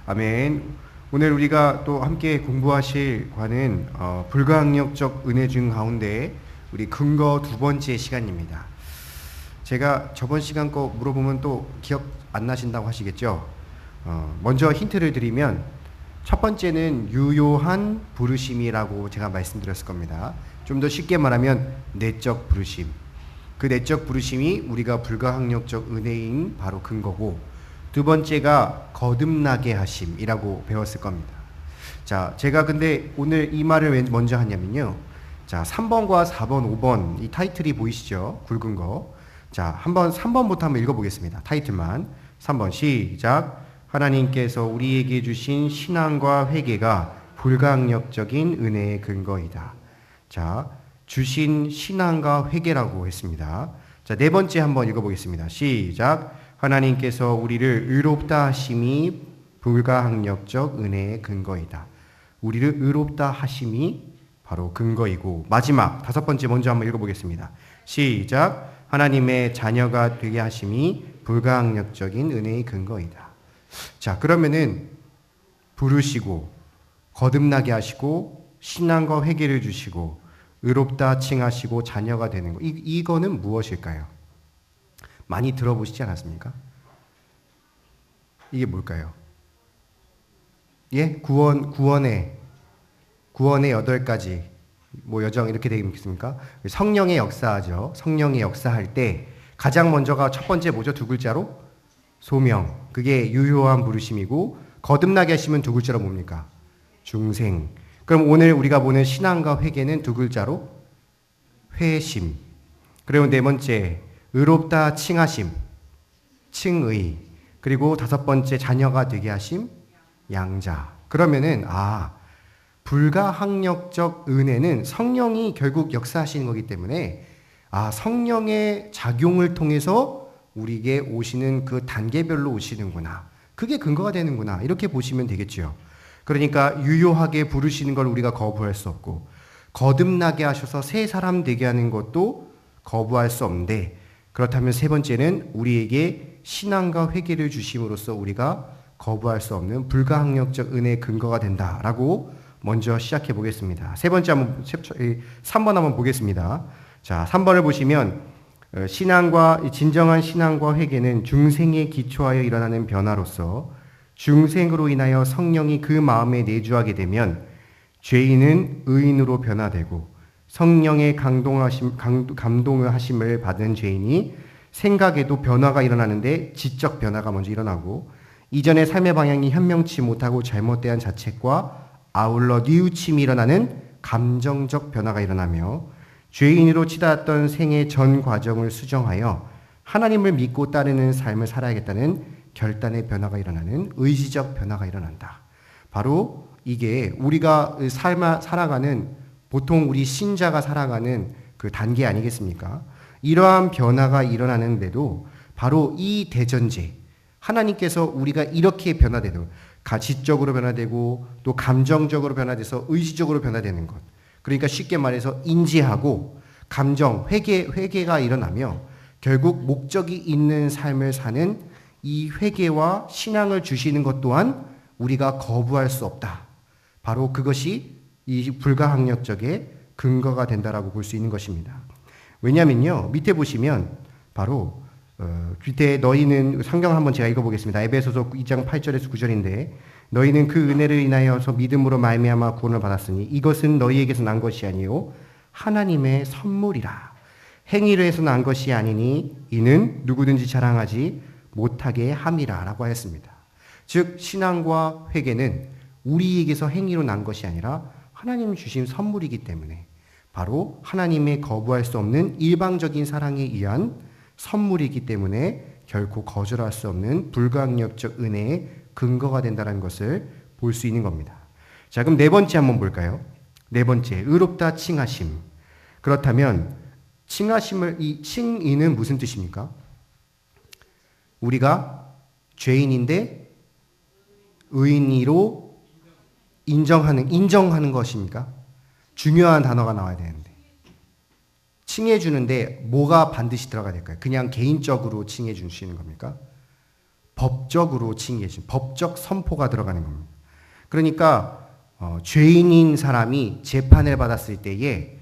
아멘. 오늘 우리가 또 함께 공부하실 과는 불가항력적 은혜 중 가운데 우리 근거 두 번째 시간입니다. 제가 저번 시간 거 물어보면 또 기억 안 나신다고 하시겠죠? 먼저 힌트를 드리면 첫 번째는 유효한 부르심이라고 제가 말씀드렸을 겁니다. 좀 더 쉽게 말하면 내적 부르심. 그 내적 부르심이 우리가 불가항력적 은혜인 바로 근거고, 두 번째가 거듭나게 하심이라고 배웠을 겁니다. 자, 제가 근데 오늘 이 말을 왜 먼저 하냐면요. 자, 3번과 4번, 5번 이 타이틀이 보이시죠? 굵은 거. 자, 한번 3번부터 한번 읽어보겠습니다. 타이틀만. 3번 시작. 하나님께서 우리에게 주신 신앙과 회개가 불가항력적인 은혜의 근거이다. 자, 주신 신앙과 회개라고 했습니다. 자, 네 번째 한번 읽어보겠습니다. 시작. 하나님께서 우리를 의롭다 하심이 불가항력적 은혜의 근거이다. 우리를 의롭다 하심이 바로 근거이고, 마지막 다섯 번째 먼저 한번 읽어보겠습니다. 시작. 하나님의 자녀가 되게 하심이 불가항력적인 은혜의 근거이다. 자, 그러면은 부르시고 거듭나게 하시고 신앙과 회개를 주시고 의롭다 칭하시고 자녀가 되는 거, 이거는 무엇일까요? 많이 들어보시지 않았습니까? 이게 뭘까요? 예? 구원의 8가지 여정 이렇게 되겠습니까? 성령의 역사죠. 성령의 역사할 때 가장 먼저가 첫 번째 뭐죠? 두 글자로 소명. 그게 유효한 부르심이고, 거듭나게 하시면 두 글자로 뭡니까? 중생. 그럼 오늘 우리가 보는 신앙과 회개는 두 글자로 회심. 그리고 네 번째 의롭다 칭하심, 칭의. 그리고 다섯 번째 자녀가 되게 하심, 양자. 그러면은 불가항력적 은혜는 성령이 결국 역사하시는 거기 때문에 성령의 작용을 통해서 우리에게 오시는 그 단계별로 오시는구나. 그게 근거가 되는구나. 이렇게 보시면 되겠죠. 그러니까 유효하게 부르시는 걸 우리가 거부할 수 없고, 거듭나게 하셔서 새 사람 되게 하는 것도 거부할 수 없는데, 그렇다면 세 번째는 우리에게 신앙과 회개를 주심으로써 우리가 거부할 수 없는 불가항력적 은혜의 근거가 된다라고 먼저 시작해 보겠습니다. 세 번째 3번 한번 보겠습니다. 자, 3번을 보시면 진정한 신앙과 회개는 중생에 기초하여 일어나는 변화로서 중생으로 인하여 성령이 그 마음에 내주하게 되면 죄인은 의인으로 변화되고, 성령의 감동을 하심을 받은 죄인이 생각에도 변화가 일어나는데 지적 변화가 먼저 일어나고, 이전의 삶의 방향이 현명치 못하고 잘못된 자책과 아울러 뉘우침이 일어나는 감정적 변화가 일어나며, 죄인으로 치닫았던 생의 전 과정을 수정하여 하나님을 믿고 따르는 삶을 살아야겠다는 결단의 변화가 일어나는 의지적 변화가 일어난다. 바로 이게 우리가 살아가는, 보통 우리 신자가 살아가는 그 단계 아니겠습니까? 이러한 변화가 일어나는데도 바로 이 대전제, 하나님께서 우리가 이렇게 변화되는, 가치적으로 변화되고 또 감정적으로 변화돼서 의지적으로 변화되는 것. 그러니까 쉽게 말해서 인지하고 감정, 회개가 일어나며 결국 목적이 있는 삶을 사는 이 회개와 신앙을 주시는 것 또한 우리가 거부할 수 없다. 바로 그것이 이 불가항력적의 근거가 된다라고 볼 수 있는 것입니다. 왜냐면요, 밑에 보시면 바로 밑에 너희는, 성경 한번 제가 읽어보겠습니다. 에베소서 2장 8절에서 9절인데, 너희는 그 은혜를 인하여서 믿음으로 말미암아 구원을 받았으니 이것은 너희에게서 난 것이 아니요 하나님의 선물이라. 행위로 해서 난 것이 아니니 이는 누구든지 자랑하지 못하게 함이라 라고 하였습니다. 즉 신앙과 회개는 우리에게서 행위로 난 것이 아니라 하나님이 주신 선물이기 때문에, 바로 하나님의 거부할 수 없는 일방적인 사랑에 의한 선물이기 때문에 결코 거절할 수 없는 불가항력적 은혜의 근거가 된다는 것을 볼 수 있는 겁니다. 자, 그럼 네 번째 한번 볼까요? 네 번째, 의롭다 칭하심. 그렇다면 이 칭의는 무슨 뜻입니까? 우리가 죄인인데 의인으로 인정하는 것입니까? 중요한 단어가 나와야 되는데. 칭해 주는데 뭐가 반드시 들어가야 될까요? 그냥 개인적으로 칭해 주시는 겁니까? 법적으로 칭의해진 법적 선포가 들어가는 겁니다. 그러니까 죄인인 사람이 재판을 받았을 때에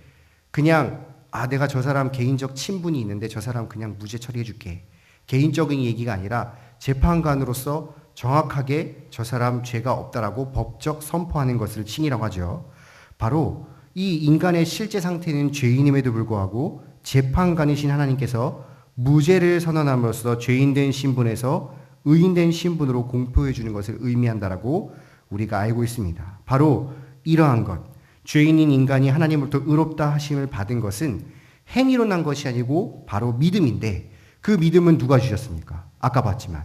그냥 내가 저 사람 개인적 친분이 있는데 저 사람 그냥 무죄 처리해 줄게. 개인적인 얘기가 아니라 재판관으로서 정확하게 저 사람 죄가 없다라고 법적 선포하는 것을 칭의라고 하죠. 바로 이 인간의 실제 상태는 죄인임에도 불구하고 재판관이신 하나님께서 무죄를 선언함으로써 죄인된 신분에서 의인된 신분으로 공표해 주는 것을 의미한다라고 우리가 알고 있습니다. 바로 이러한 것, 죄인인 인간이 하나님으로부터 의롭다 하심을 받은 것은 행위로 난 것이 아니고 바로 믿음인데 그 믿음은 누가 주셨습니까? 아까 봤지만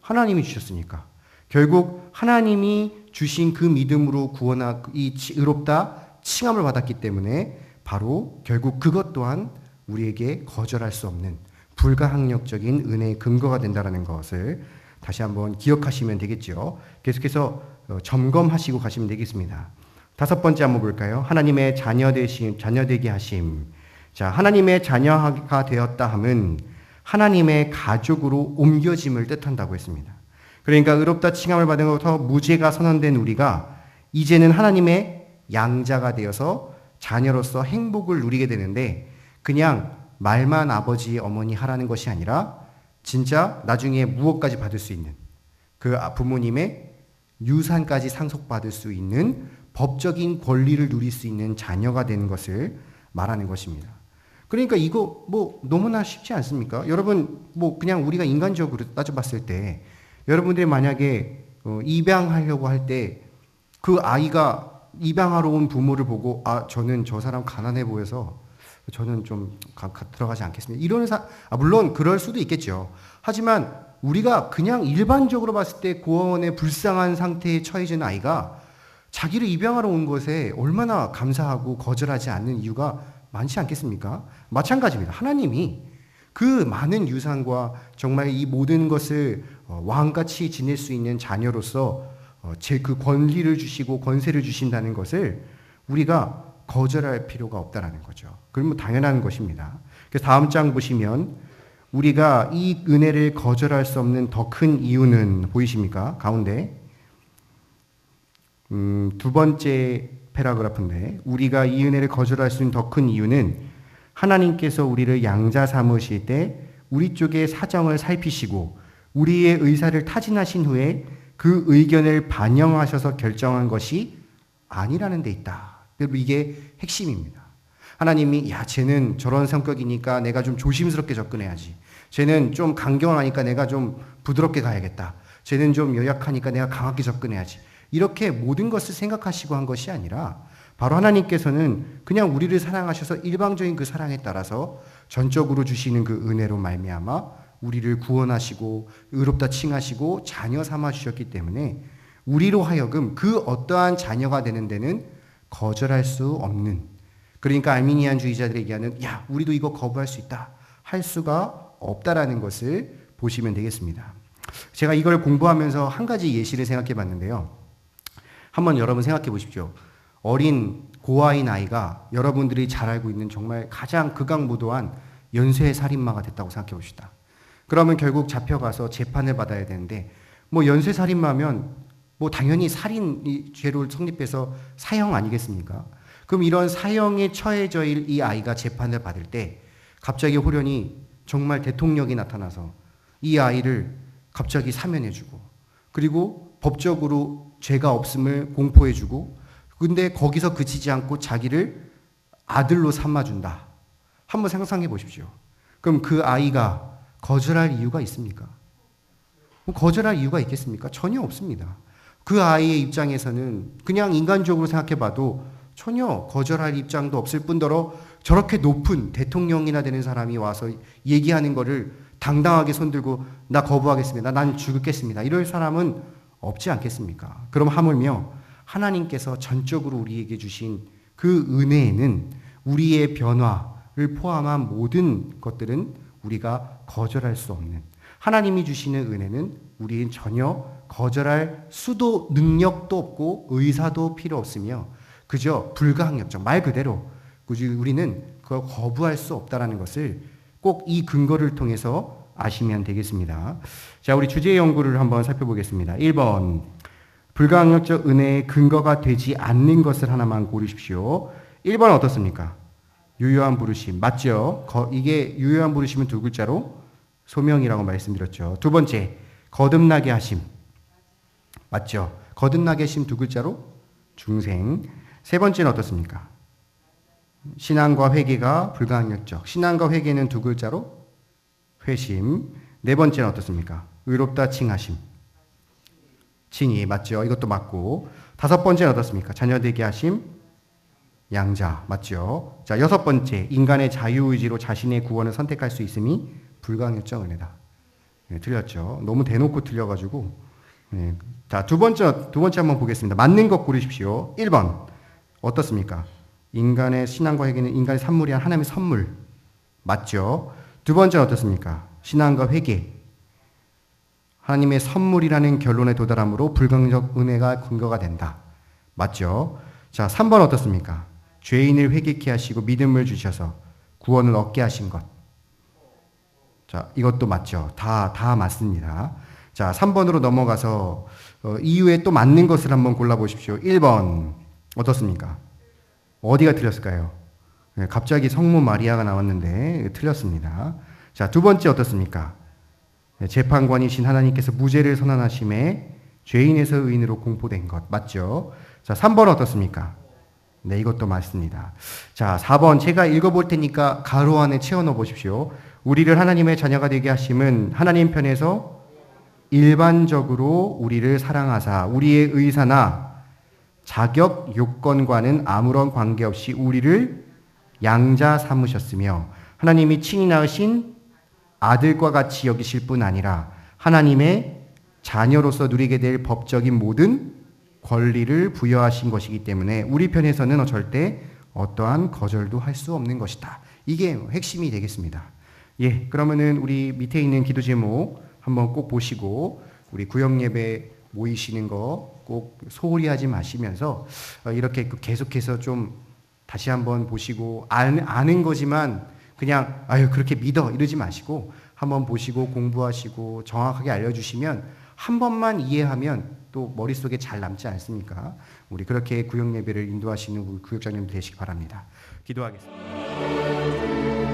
하나님이 주셨으니까 결국 하나님이 주신 그 믿음으로 이 의롭다 칭함을 받았기 때문에 바로 결국 그것 또한 우리에게 거절할 수 없는 불가항력적인 은혜의 근거가 된다는 것을 다시 한번 기억하시면 되겠죠. 계속해서 점검하시고 가시면 되겠습니다. 5번째 한번 볼까요? 하나님의 자녀되게 하심. 자, 하나님의 자녀가 되었다 함은 하나님의 가족으로 옮겨짐을 뜻한다고 했습니다. 그러니까 의롭다 칭함을 받은 것부터 무죄가 선언된 우리가 이제는 하나님의 양자가 되어서 자녀로서 행복을 누리게 되는데 그냥 말만 아버지, 어머니 하라는 것이 아니라 진짜 나중에 무엇까지 받을 수 있는 그 부모님의 유산까지 상속받을 수 있는 법적인 권리를 누릴 수 있는 자녀가 되는 것을 말하는 것입니다. 그러니까 이거 너무나 쉽지 않습니까? 여러분 그냥 우리가 인간적으로 따져봤을 때 여러분들이 만약에 입양하려고 할 때 그 아이가 입양하러 온 부모를 보고 저는 저 사람 가난해 보여서 저는 좀 들어가지 않겠습니다. 물론 그럴 수도 있겠죠. 하지만 우리가 그냥 일반적으로 봤을 때 고아원의 불쌍한 상태에 처해진 아이가 자기를 입양하러 온 것에 얼마나 감사하고 거절하지 않는 이유가 많지 않겠습니까? 마찬가지입니다. 하나님이 그 많은 유산과 정말 이 모든 것을 왕같이 지낼 수 있는 자녀로서 그 권리를 주시고 권세를 주신다는 것을 우리가 거절할 필요가 없다라는 거죠. 그러면 당연한 것입니다. 그래서 다음 장 보시면 우리가 이 은혜를 거절할 수 없는 더 큰 이유는 보이십니까? 가운데 2번째 패러그래프인데 우리가 이 은혜를 거절할 수 있는 더 큰 이유는 하나님께서 우리를 양자 삼으실 때 우리 쪽의 사정을 살피시고 우리의 의사를 타진하신 후에 그 의견을 반영하셔서 결정한 것이 아니라는 데 있다. 이게 핵심입니다. 하나님이 쟤는 저런 성격이니까 내가 좀 조심스럽게 접근해야지. 쟤는 좀 강경하니까 내가 좀 부드럽게 가야겠다. 쟤는 좀 연약하니까 내가 강하게 접근해야지. 이렇게 모든 것을 생각하시고 한 것이 아니라 바로 하나님께서는 그냥 우리를 사랑하셔서 일방적인 그 사랑에 따라서 전적으로 주시는 그 은혜로 말미암아 우리를 구원하시고 의롭다 칭하시고 자녀 삼아 주셨기 때문에 우리로 하여금 그 어떠한 자녀가 되는 데는 거절할 수 없는, 그러니까 알미니안주의자들이 얘기하는 우리도 이거 거부할 수 있다 할 수가 없다라는 것을 보시면 되겠습니다. 제가 이걸 공부하면서 한 가지 예시를 생각해 봤는데요. 한번 여러분 생각해 보십시오. 어린 고아인 아이가 여러분들이 잘 알고 있는 정말 가장 극악무도한 연쇄 살인마가 됐다고 생각해 봅시다. 그러면 결국 잡혀가서 재판을 받아야 되는데 연쇄 살인마면 당연히 살인 죄로 성립해서 사형 아니겠습니까? 그럼 이런 사형에 처해져 있는 이 아이가 재판을 받을 때 갑자기 호련히 정말 대통령이 나타나서 이 아이를 갑자기 사면해주고 그리고 법적으로 죄가 없음을 공포해주고 근데 거기서 그치지 않고 자기를 아들로 삼아준다. 한번 상상해 보십시오. 그럼 그 아이가 거절할 이유가 있습니까? 거절할 이유가 있겠습니까? 전혀 없습니다. 그 아이의 입장에서는 그냥 인간적으로 생각해 봐도 전혀 거절할 입장도 없을 뿐더러 저렇게 높은 대통령이나 되는 사람이 와서 얘기하는 거를 당당하게 손들고 나 거부하겠습니다. 난 죽겠습니다. 이럴 사람은 없지 않겠습니까? 그럼 하물며 하나님께서 전적으로 우리에게 주신 그 은혜에는 우리의 변화를 포함한 모든 것들은 우리가 거절할 수 없는, 하나님이 주시는 은혜는 우리는 전혀 거절할 수도 능력도 없고 의사도 필요 없으며 그저 불가항력적, 말 그대로 우리는 그걸 거부할 수 없다는 것을 꼭 이 근거를 통해서 아시면 되겠습니다. 자, 우리 주제 연구를 한번 살펴보겠습니다. 1번. 불가항력적 은혜의 근거가 되지 않는 것을 하나만 고르십시오. 1번 어떻습니까? 유효한 부르심. 맞죠? 이게 유효한 부르심은 두 글자로 소명이라고 말씀드렸죠. 두 번째, 거듭나게 하심. 맞죠? 거듭나게 하심 두 글자로 중생. 세 번째는 어떻습니까? 신앙과 회개가 불가항력적. 신앙과 회개는 두 글자로 회심. 네 번째는 어떻습니까? 의롭다 칭하심. 칭의. 맞죠? 이것도 맞고. 다섯 번째는 어떻습니까? 자녀되게 하심. 양자. 맞죠? 자, 여섯 번째, 인간의 자유의지로 자신의 구원을 선택할 수 있음이 불가항력적 은혜다. 네, 틀렸죠? 너무 대놓고 틀려가지고. 네. 자, 두 번째 한번 보겠습니다. 맞는 것 고르십시오. 1번. 어떻습니까? 인간의 신앙과 회개는 인간의 산물이 한 하나님의 선물. 맞죠? 두 번째는 어떻습니까? 신앙과 회개. 하나님의 선물이라는 결론에 도달함으로 불가항력 은혜가 근거가 된다. 맞죠? 자, 3번 어떻습니까? 죄인을 회개케 하시고 믿음을 주셔서 구원을 얻게 하신 것. 자, 이것도 맞죠? 다 맞습니다. 자, 3번으로 넘어가서 이후에 또 맞는 것을 한번 골라보십시오. 1번 어떻습니까? 어디가 틀렸을까요? 네, 갑자기 성모 마리아가 나왔는데 틀렸습니다. 자, 두 번째 어떻습니까? 네, 재판관이신 하나님께서 무죄를 선언하심에 죄인에서 의인으로 공포된 것. 맞죠? 자, 3번 어떻습니까? 네, 이것도 맞습니다. 자, 4번 제가 읽어볼 테니까 가로 안에 채워 넣어 보십시오. 우리를 하나님의 자녀가 되게 하심은 하나님 편에서 일반적으로 우리를 사랑하사 우리의 의사나 자격 요건과는 아무런 관계없이 우리를 양자 삼으셨으며 하나님이 친히 낳으신 아들과 같이 여기실 뿐 아니라 하나님의 자녀로서 누리게 될 법적인 모든 권리를 부여하신 것이기 때문에 우리 편에서는 절대 어떠한 거절도 할 수 없는 것이다. 이게 핵심이 되겠습니다. 예, 그러면은 우리 밑에 있는 기도 제목 한번 꼭 보시고 우리 구역 예배 모이시는 거 꼭 소홀히 하지 마시면서 이렇게 계속해서 좀 다시 한번 보시고 아는 거지만 그냥 아유 그렇게 믿어 이러지 마시고 한번 보시고 공부하시고 정확하게 알려주시면 한 번만 이해하면 또 머릿속에 잘 남지 않습니까? 우리 그렇게 구역 예배를 인도하시는 우리 구역장님 되시기 바랍니다. 기도하겠습니다.